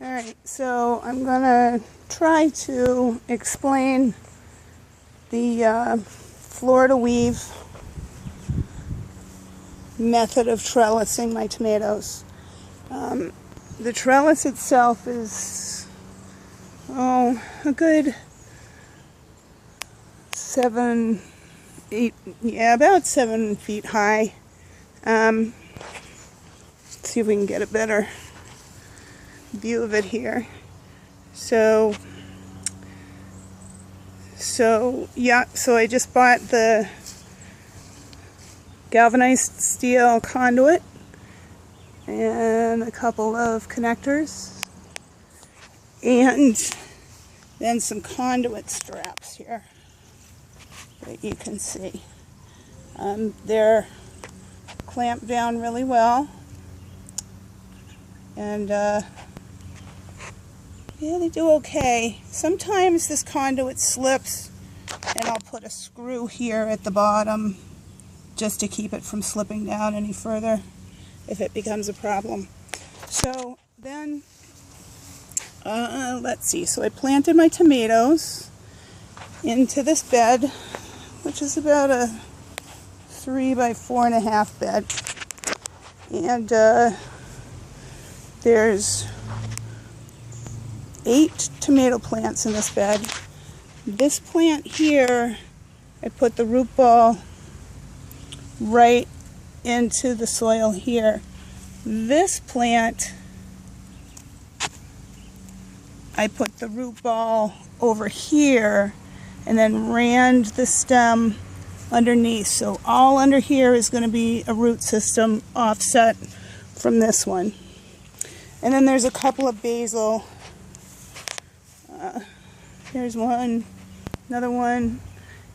Alright, so I'm going to try to explain the Florida weave method of trellising my tomatoes. The trellis itself is a good about 7 feet high. Let's see if we can get a better view of it here. So I just bought the galvanized steel conduit and a couple of connectors and then some conduit straps here that you can see. They're clamped down really well, and yeah, they do okay. Sometimes this conduit slips and I'll put a screw here at the bottom just to keep it from slipping down any further if it becomes a problem. So then, let's see, so I planted my tomatoes into this bed, which is about a 3 by 4.5 bed, and there's 8 tomato plants in this bed. This plant here, I put the root ball right into the soil here. This plant, I put the root ball over here and then ran the stem underneath. So all under here is going to be a root system offset from this one. And then there's a couple of basil. Here's one, another one,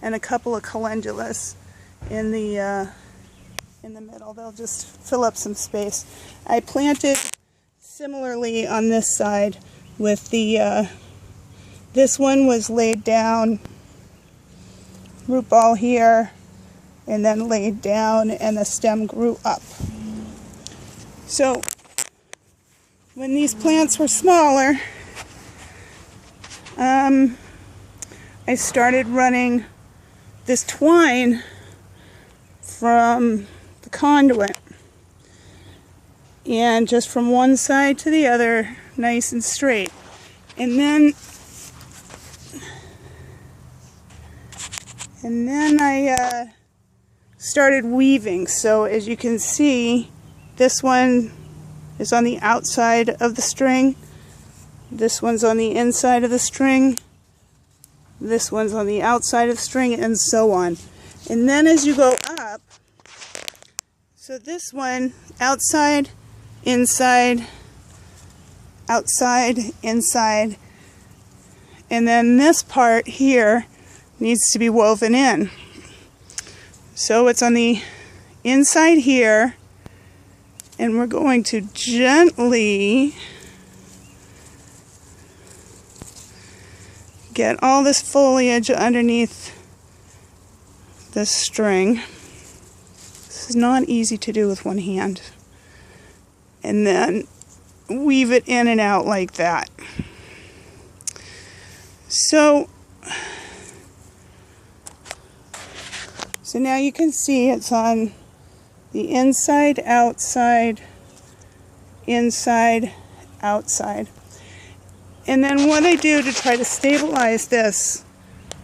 and a couple of calendulas in the middle. They'll just fill up some space. I planted similarly on this side with the this one was laid down, root ball here, and then laid down, and the stem grew up. So when these plants were smaller, I started running this twine from the conduit, and just from one side to the other, nice and straight. And then I started weaving. So as you can see, this one is on the outside of the string, this one's on the inside of the string, this one's on the outside of the string, and so on. And then as you go up, so this one, outside, inside, outside, inside, and then this part here needs to be woven in. So it's on the inside here, and we're going to gently get all this foliage underneath this string. This is not easy to do with one hand. And then weave it in and out like that. So now you can see it's on the inside, outside, inside, outside. And then what I do to try to stabilize this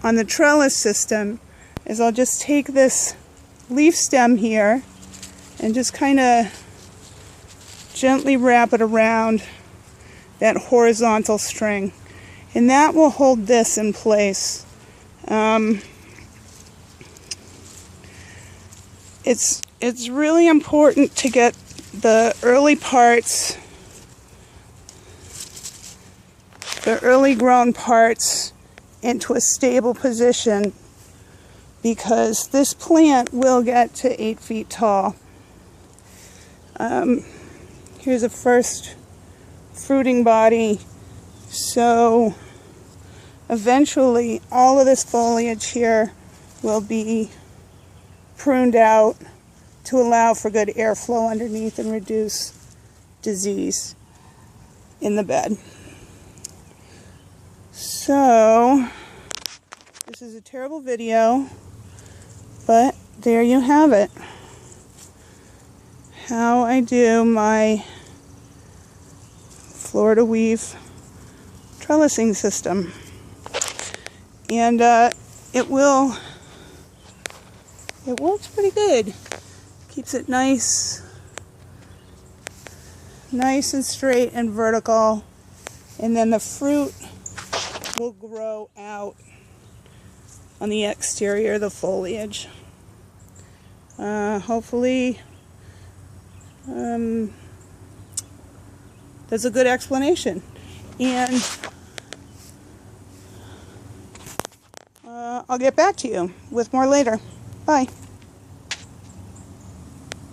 on the trellis system is I'll just take this leaf stem here and just kind of gently wrap it around that horizontal string, and that will hold this in place. It's really important to get the early parts, the early grown parts, into a stable position, because this plant will get to 8 feet tall. Here's a first fruiting body. So eventually all of this foliage here will be pruned out to allow for good airflow underneath and reduce disease. in the bed. So, this is a terrible video, but there you have it. How I do my Florida weave trellising system. And it works pretty good. Keeps it nice and straight and vertical, and then the fruit will grow out on the exterior of the foliage. Hopefully that's a good explanation, and I'll get back to you with more later. Bye.